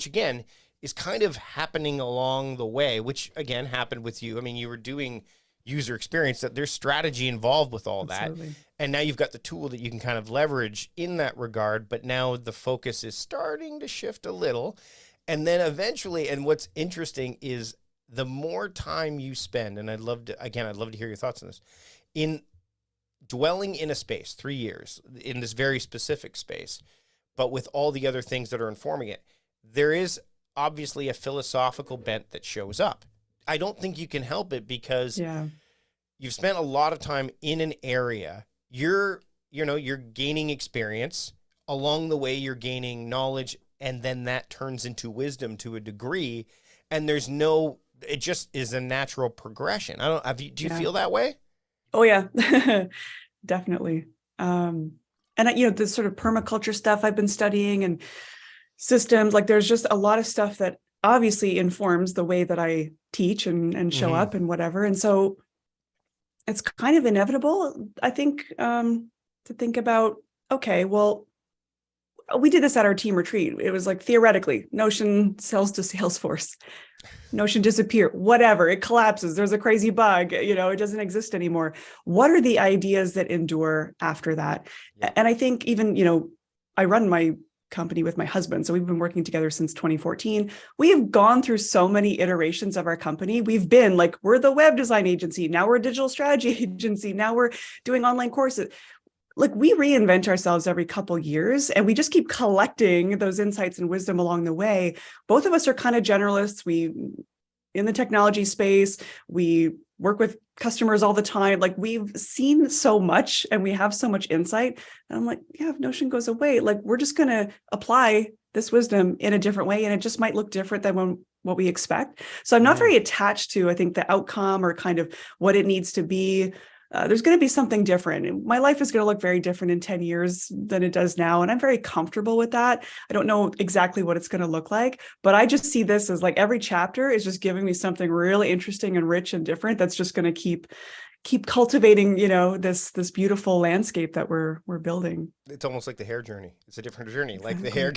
again is kind of happening along the way, which again happened with you. I mean, you were doing user experience, that there's strategy involved with all that. Absolutely. And now you've got the tool that you can kind of leverage in that regard, but now the focus is starting to shift a little. And then eventually, and what's interesting is, the more time you spend, and I'd love to hear your thoughts on this, in dwelling in a space, 3 years, in this very specific space, but with all the other things that are informing it, there is obviously a philosophical bent that shows up. I don't think you can help it, because you've spent a lot of time in an area. You're gaining experience. Along the way, you're gaining knowledge, and then that turns into wisdom to a degree. And there's no it just is a natural progression. I don't have you, do you Yeah. feel that way? Oh yeah, definitely. And this sort of permaculture stuff I've been studying and systems, like there's just a lot of stuff that obviously informs the way that I teach and show up and whatever. And so it's kind of inevitable, I think, to think about, okay, well, we did this at our team retreat. It was like, theoretically, Notion sells to Salesforce. Notion disappear, whatever, it collapses. There's a crazy bug, it doesn't exist anymore. What are the ideas that endure after that? Yeah. And I think even, I run my company with my husband. So we've been working together since 2014. We have gone through so many iterations of our company. We've been like, we're the web design agency. Now we're a digital strategy agency. Now we're doing online courses. Like we reinvent ourselves every couple years and we just keep collecting those insights and wisdom along the way. Both of us are kind of generalists. We in the technology space, we work with customers all the time. Like we've seen so much and we have so much insight. And I'm like, yeah, if Notion goes away, like we're just going to apply this wisdom in a different way. And it just might look different than what we expect. So I'm not very attached to, I think, the outcome or kind of what it needs to be. There's going to be something different. My life is going to look very different in 10 years than it does now. And I'm very comfortable with that. I don't know exactly what it's going to look like, but I just see this as like every chapter is just giving me something really interesting and rich and different. That's just going to keep cultivating, this beautiful landscape that we're building. It's almost like the hair journey. It's a different journey. Like the hair,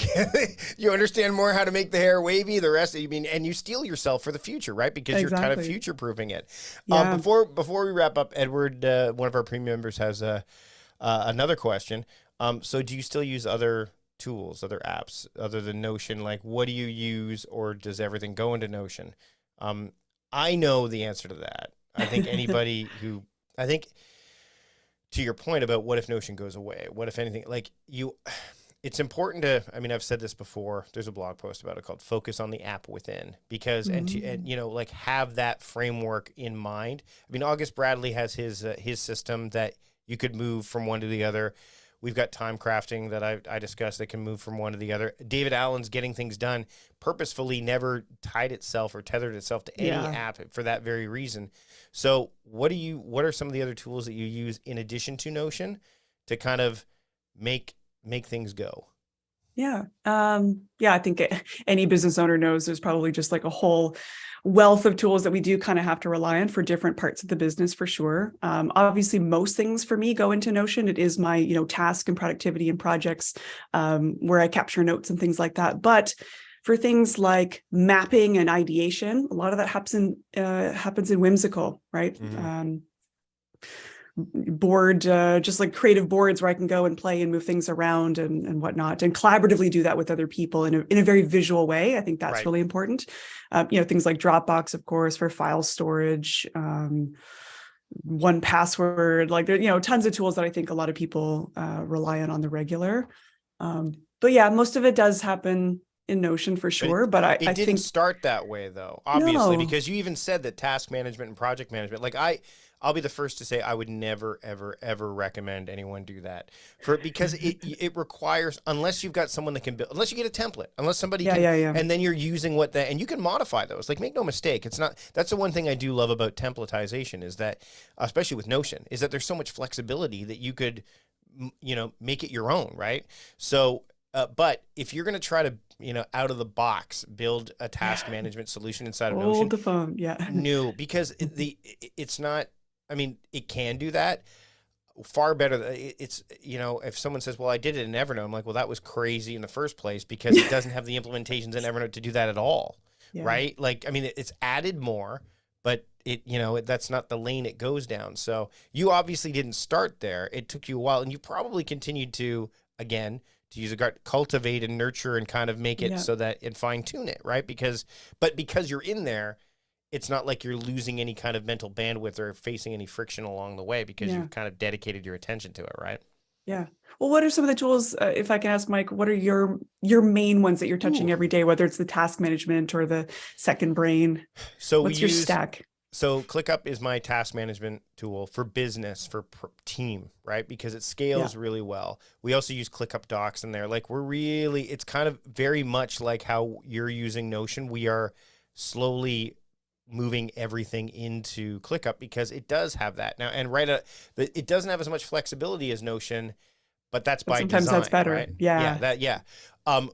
you understand more how to make the hair wavy. The rest, and you steel yourself for the future, right? Because you're kind of future proofing it. Yeah. Before we wrap up, Edward, one of our premium members has another question. So do you still use other tools, other apps, other than Notion? Like, what do you use, or does everything go into Notion? I know the answer to that. I think to your point about what if Notion goes away, what if anything, it's important to, I've said this before, there's a blog post about it called Focus on the App Within, because, have that framework in mind. August Bradley has his system that you could move from one to the other. We've got TimeCrafting that I discussed that can move from one to the other. David Allen's Getting Things Done purposefully never tied itself or tethered itself to any app for that very reason. So what are some of the other tools that you use in addition to Notion to kind of make things go? Yeah. I think any business owner knows there's probably just like a whole wealth of tools that we do kind of have to rely on for different parts of the business for sure. Obviously, most things for me go into Notion. It is my, task and productivity and projects where I capture notes and things like that. But for things like mapping and ideation, a lot of that happens in Whimsical, right? Board, just like creative boards where I can go and play and move things around and whatnot, and collaboratively do that with other people in a very visual way. I think that's really important. Things like Dropbox, of course, for file storage, 1Password, like there, tons of tools that I think a lot of people rely on the regular. But yeah, most of it does happen in Notion for sure. But I didn't think start that way though, obviously, because you even said that task management and project management, I'll be the first to say I would never, ever, ever recommend anyone do that because it requires, unless you've got someone that can build, unless you get a template, unless somebody can, and then you're using and you can modify those. Like, make no mistake, that's the one thing I do love about templatization is that, especially with Notion, is that there's so much flexibility that you could, make it your own, right? So, but if you're going to try to, out of the box, build a task management solution inside of Notion, hold the phone, no, because it's not. It can do that far better. It's, if someone says, well, I did it in Evernote, I'm like, well, that was crazy in the first place because it doesn't have the implementations in Evernote to do that at all. Right? It's added more, but that's not the lane it goes down. So you obviously didn't start there. It took you a while, and you probably continued to use cultivate and nurture and kind of make it so that and fine tune it, right? Because you're in there, it's not like you're losing any kind of mental bandwidth or facing any friction along the way because you've kind of dedicated your attention to it, right? Yeah. Well, what are some of the tools, if I can ask Mike, what are your main ones that you're touching every day, whether it's the task management or the second brain? So what's your stack? So ClickUp is my task management tool for business, for team, right? Because it scales really well. We also use ClickUp Docs in there. It's kind of very much like how you're using Notion. We are slowly moving everything into ClickUp because it does have that now. And it doesn't have as much flexibility as Notion, but that's by sometimes design, that's better. right? Yeah.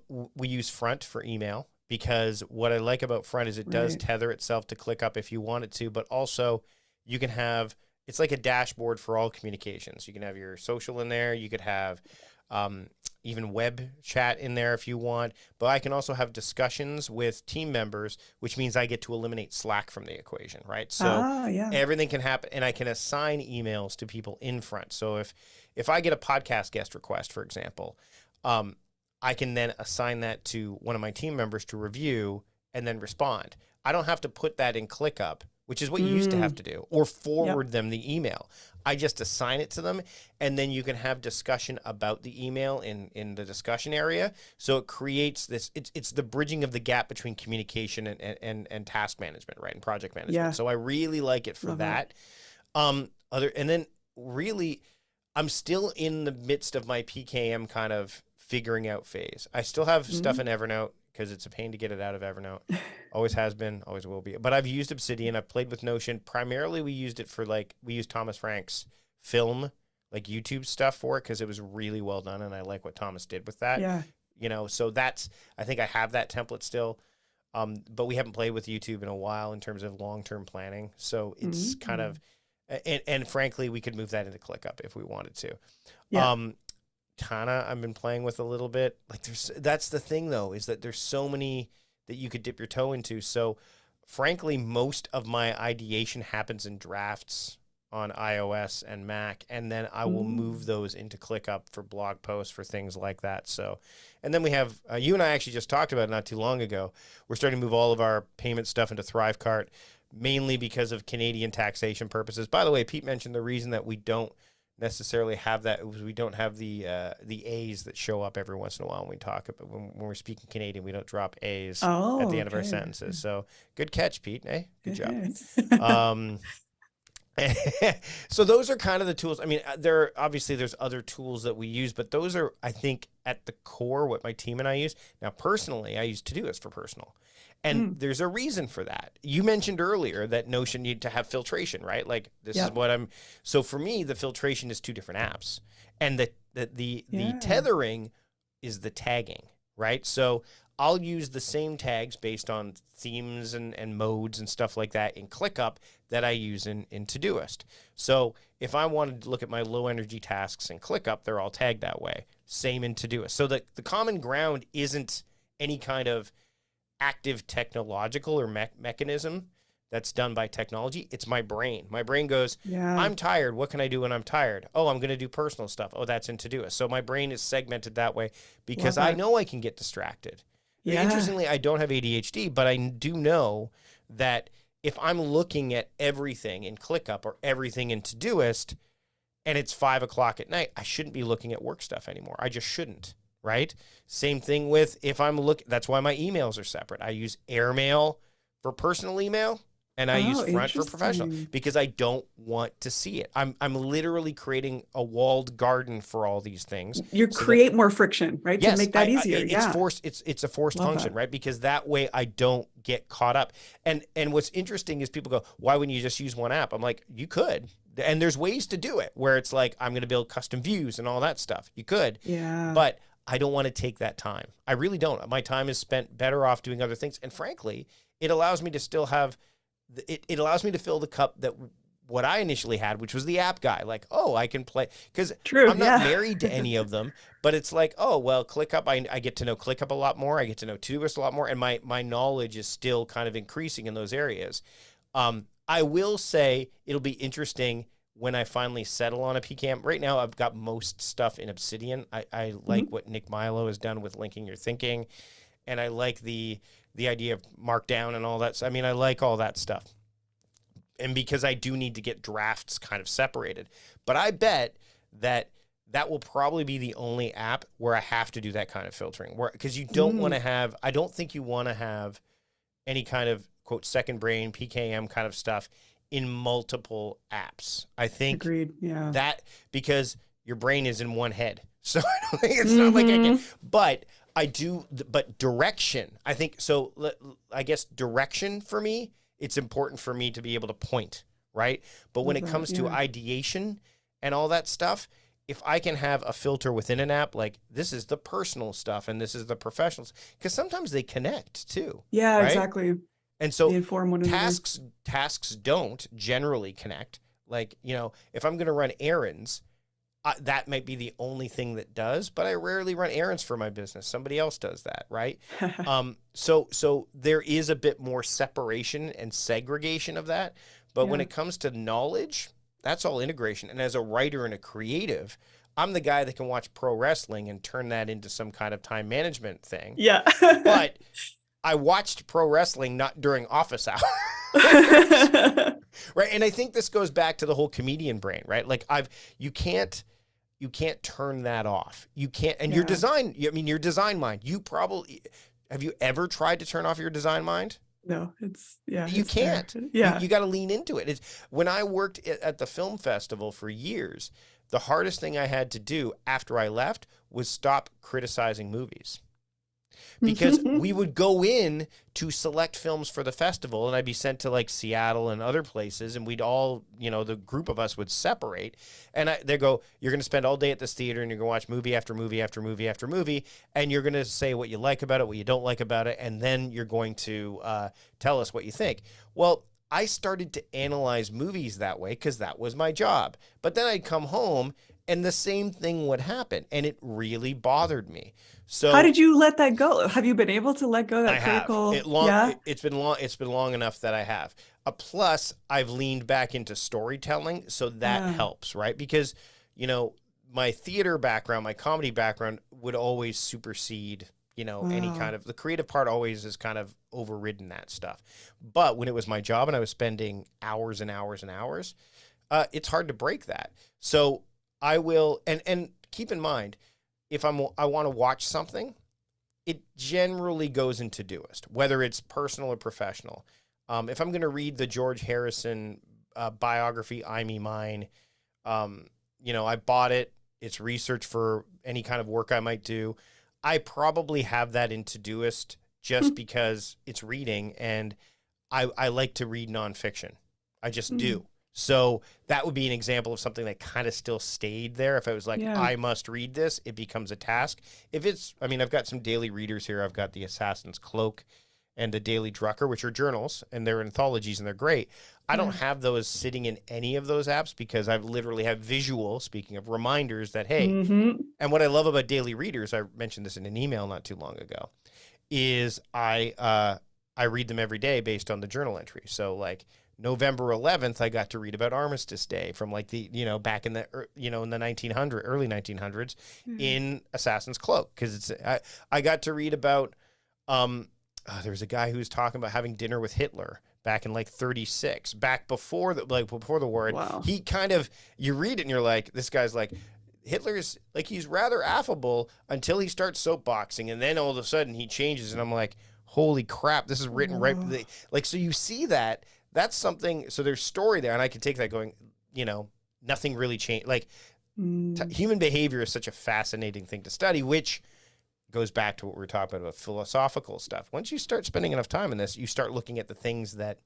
We use Front for email because what I like about Front is it does tether itself to ClickUp if you want it to, but also you can have, it's like a dashboard for all communications. You can have your social in there. You could have even web chat in there if you want, but I can also have discussions with team members, which means I get to eliminate Slack from the equation, right? So everything can happen, and I can assign emails to people in Front. So if I get a podcast guest request, for example, I can then assign that to one of my team members to review and then respond. I don't have to put that in ClickUp, which is what you used to have to do, or forward them the email. I just assign it to them, and then you can have discussion about the email in the discussion area. So it creates this, it's the bridging of the gap between communication and task management, right, and project management. Yeah. So I really like it for that. And then really, I'm still in the midst of my PKM kind of figuring out phase. I still have stuff in Evernote because it's a pain to get it out of Evernote. Always has been, always will be. But I've used Obsidian. I've played with Notion. Primarily, we used it for we used Thomas Frank's film, like YouTube stuff for it because it was really well done, and I like what Thomas did with that. Yeah. So that's, I think I have that template still. But we haven't played with YouTube in a while in terms of long-term planning. So it's kind of, and frankly, we could move that into ClickUp if we wanted to. Yeah. Tana, I've been playing with a little bit. That's the thing though, is that there's so many that you could dip your toe into. So frankly, most of my ideation happens in drafts on iOS and Mac, and then I will move those into ClickUp for blog posts, for things like that. So, and then we have, you and I actually just talked about it not too long ago. We're starting to move all of our payment stuff into Thrivecart, mainly because of Canadian taxation purposes. By the way, Pete mentioned the reason that we don't necessarily have that was we don't have the A's that show up every once in a while when we talk about when we're speaking Canadian. We don't drop A's at the end of our sentences. So good catch, Pete. Eh? Good job. So those are kind of the tools. I mean, there's other tools that we use, but those are, I think, at the core what my team and I use. Now, personally, I use Todoist for personal. And there's a reason for that. You mentioned earlier that Notion need to have filtration, right? Like this is what so for me, the filtration is two different apps. And the tethering is the tagging, right? So I'll use the same tags based on themes and modes and stuff like that in ClickUp that I use in Todoist. So if I wanted to look at my low energy tasks in ClickUp, they're all tagged that way. Same in Todoist. So the common ground isn't any kind of active technological or mechanism that's done by technology. It's my brain. My brain goes, I'm tired. What can I do when I'm tired? Oh, I'm going to do personal stuff. Oh, that's in Todoist. So my brain is segmented that way because I know I can get distracted. Interestingly, I don't have ADHD, but I do know that if I'm looking at everything in ClickUp or everything in Todoist and it's 5 o'clock at night, I shouldn't be looking at work stuff anymore. I just shouldn't. Right? Same thing with if I'm looking, that's why my emails are separate. I use Airmail for personal email and I use Front for professional because I don't want to see it. I'm literally creating a walled garden for all these things. You create more friction, right? Yes, to make that easier. It's forced. It's a forced function, right? Because that way I don't get caught up. And what's interesting is people go, why wouldn't you just use one app? I'm like, you could. And there's ways to do it where it's like, I'm going to build custom views and all that stuff. You could. Yeah. But I don't want to take that time. I really don't. My time is spent better off doing other things. And frankly, it allows me to still have, it allows me to fill the cup that what I initially had, which was the app guy. Like, oh, I can play. Because I'm not married to any of them, but it's like, oh, well, ClickUp, I get to know ClickUp a lot more. I get to know Todoist a lot more. And my knowledge is still kind of increasing in those areas. I will say it'll be interesting when I finally settle on a PKM. Right now, I've got most stuff in Obsidian. I like what Nick Milo has done with linking your thinking, and I like the idea of Markdown and all that. So, I mean, I like all that stuff. And because I do need to get drafts kind of separated. But I bet that will probably be the only app where I have to do that kind of filtering. Because you don't want to have, I don't think you want to have any kind of, quote, second brain, PKM kind of stuff in multiple apps. I think that because your brain is in one head. So I don't think it's not like I can, but I do, but direction, I think, so I guess direction for me it's important for me to be able to point, right? But when it comes to ideation and all that stuff, if I can have a filter within an app, like this is the personal stuff and this is the professionals, because sometimes they connect too. Yeah, right? exactly. And so They inform one another. tasks don't generally connect. Like, if I'm going to run errands, that might be the only thing that does, but I rarely run errands for my business. Somebody else does that, right? So there is a bit more separation and segregation of that. But when it comes to knowledge, that's all integration. And as a writer and a creative, I'm the guy that can watch pro wrestling and turn that into some kind of time management thing. Yeah. But I watched pro wrestling not during office hours. Right. And I think this goes back to the whole comedian brain, right? Like you can't turn that off. You can't, and your design mind, have you ever tried to turn off your design mind? No, you can't. There. Yeah. You got to lean into it. When I worked at the film festival for years, the hardest thing I had to do after I left was stop criticizing movies. Because we would go in to select films for the festival, and I'd be sent to like Seattle and other places, and we'd all, the group of us would separate, and they go, you're going to spend all day at this theater, and you're going to watch movie after movie after movie after movie, and you're going to say what you like about it, what you don't like about it, and then you're going to tell us what you think. Well, I started to analyze movies that way because that was my job. But then I'd come home, and the same thing would happen, and it really bothered me. So how did you let that go? Have you been able to let go of that critical? It's been long enough that I have. Plus, I've leaned back into storytelling, so that helps, right? Because my theater background, my comedy background would always supersede any kind of, the creative part always has kind of overridden that stuff. But when it was my job and I was spending hours and hours and hours, it's hard to break that. So I will, and keep in mind, if I want to watch something, it generally goes into Todoist, whether it's personal or professional. If I'm going to read the George Harrison biography, I Me Mine, I bought it. It's research for any kind of work I might do. I probably have that in Todoist just because it's reading, and I like to read nonfiction. I just do. So that would be an example of something that kind of still stayed there. If I was like, I must read this, it becomes a task. I've got some daily readers here. I've got the Assassin's Cloak and the Daily Drucker, which are journals, and they're anthologies, and they're great. I don't have those sitting in any of those apps because I literally have visual, speaking of reminders, that, hey, and what I love about daily readers, I mentioned this in an email not too long ago, is I read them every day based on the journal entry. So like November 11th, I got to read about Armistice Day from like the, back in the, in the early 1900s in Assassin's Cloak. Cause I got to read about, there was a guy who was talking about having dinner with Hitler back in like 36, back before the war. Wow. He kind of, you read it and you're like, this guy's like, Hitler's like, he's rather affable until he starts soapboxing. And then all of a sudden he changes. And I'm like, holy crap, this is written right. Like, so you see that, that's something. So there's story there. And I can take that going, nothing really changed. Like human behavior is such a fascinating thing to study, which goes back to what we were talking about philosophical stuff. Once you start spending enough time in this, you start looking at the things that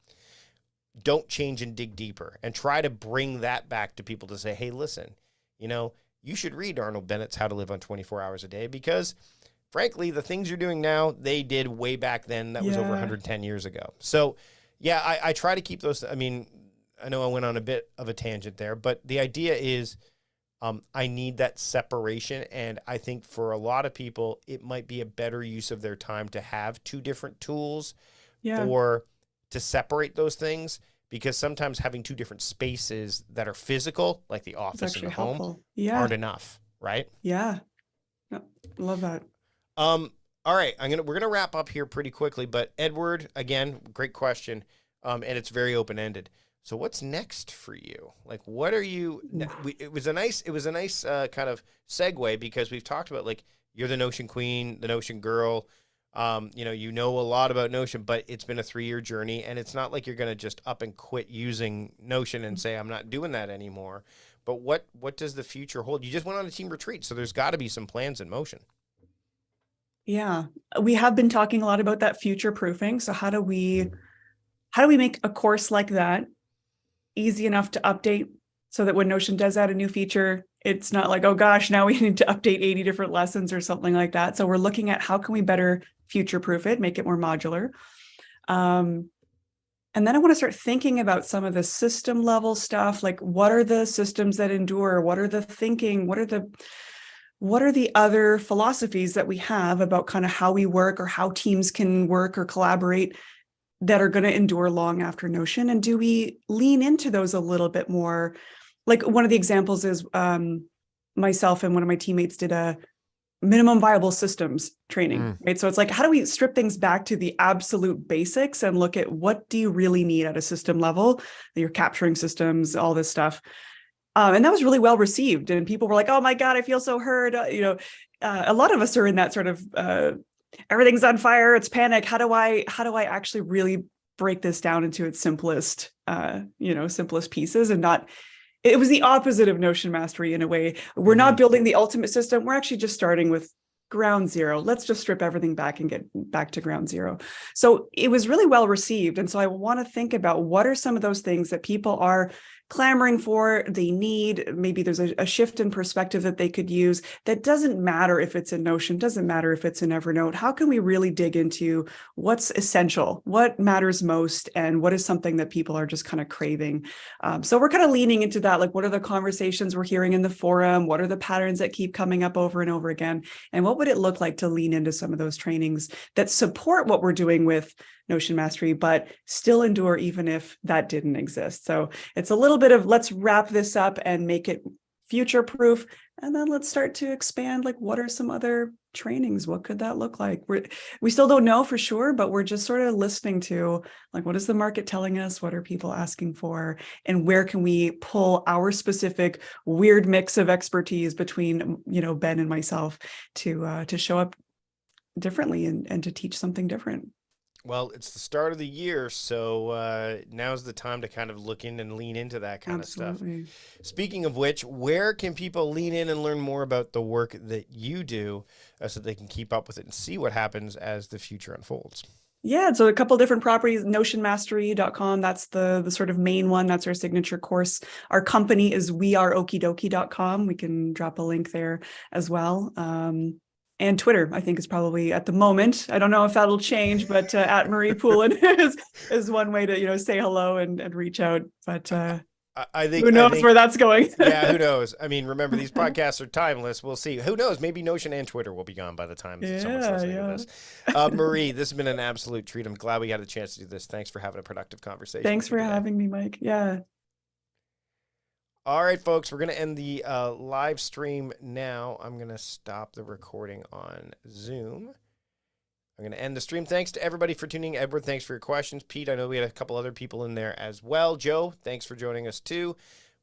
don't change and dig deeper and try to bring that back to people to say, hey, listen, you should read Arnold Bennett's How to Live on 24 Hours a Day because, frankly, the things you're doing now, they did way back then. That was over 110 years ago. So, yeah, I try to keep those. I mean, I know I went on a bit of a tangent there, but the idea is I need that separation. And I think for a lot of people, it might be a better use of their time to have two different tools or to separate those things. Because sometimes having two different spaces that are physical, like the office and the home, aren't enough, right? Yeah. No, love that. All right, we're gonna wrap up here pretty quickly. But Edward, again, great question, and it's very open ended. So what's next for you? Like, what are you? It was a nice kind of segue because we've talked about like you're the Notion Queen, the Notion Girl. You know a lot about Notion, but it's been a 3-year journey, and it's not like you're going to just up and quit using Notion and say, I'm not doing that anymore. But what does the future hold? You just went on a team retreat, so there's got to be some plans in motion. Yeah, we have been talking a lot about that future proofing. So how do we how do we make a course like that easy enough to update so that when Notion does add a new feature, it's not like, oh gosh, now we need to update 80 different lessons or something like that. So we're looking at how can we better future-proof it, make it more modular. And then I want to start thinking about some of the system level stuff, like what are the systems that endure? What are the thinking? What are the other philosophies that we have about kind of how we work or how teams can work or collaborate that are going to endure long after Notion? And do we lean into those a little bit more? Like one of the examples is myself and one of my teammates did a minimum viable systems training, right? So it's like, how do we strip things back to the absolute basics and look at what do you really need at a system level? You're capturing systems, all this stuff. And that was really well received. And people were like, oh my God, I feel so heard. A lot of us are in that sort of, everything's on fire, it's panic. How do I actually really break this down into its simplest pieces and not. It was the opposite of Notion mastery in a way. We're not building the ultimate system. We're actually just starting with ground zero. Let's just strip everything back and get back to ground zero. So it was really well received. And so I want to think about what are some of those things that people are clamoring for, they need, maybe there's a shift in perspective that they could use that doesn't matter if it's in Notion, doesn't matter if it's in Evernote. How can we really dig into what's essential, what matters most, and what is something that people are just kind of craving? So we're kind of leaning into that, like what are the conversations we're hearing in the forum? What are the patterns that keep coming up over and over again? And what would it look like to lean into some of those trainings that support what we're doing with Notion mastery, but still endure even if that didn't exist? So it's a little bit of let's wrap this up and make it future proof. And then let's start to expand, like what are some other trainings? What could that look like? We still don't know for sure, but we're just sort of listening to like, what is the market telling us? What are people asking for? And where can we pull our specific weird mix of expertise between, Ben and myself to show up differently and to teach something different. Well, it's the start of the year, so now's the time to kind of look in and lean into that kind of stuff. Speaking of which, where can people lean in and learn more about the work that you do so they can keep up with it and see what happens as the future unfolds? Yeah, so a couple of different properties, notionmastery.com. That's the sort of main one. That's our signature course. Our company is weareokidoki.com. We can drop a link there as well. And Twitter, I think, is probably at the moment. I don't know if that'll change, but at Marie Poulin is one way to say hello and reach out. But I think who knows where that's going? Yeah, who knows? I mean, remember these podcasts are timeless. We'll see. Who knows? Maybe Notion and Twitter will be gone by the time someone's listening to this. Marie, this has been an absolute treat. I'm glad we had a chance to do this. Thanks for having a productive conversation. Thanks for having me, Mike. Yeah. All right, folks, we're going to end the live stream now. I'm going to stop the recording on Zoom. I'm going to end the stream. Thanks to everybody for tuning in. Edward, thanks for your questions. Pete, I know we had a couple other people in there as well. Joe, thanks for joining us too.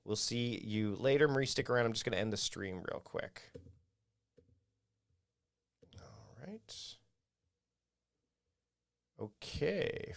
We'll see you later. Marie, stick around. I'm just going to end the stream real quick. All right. Okay.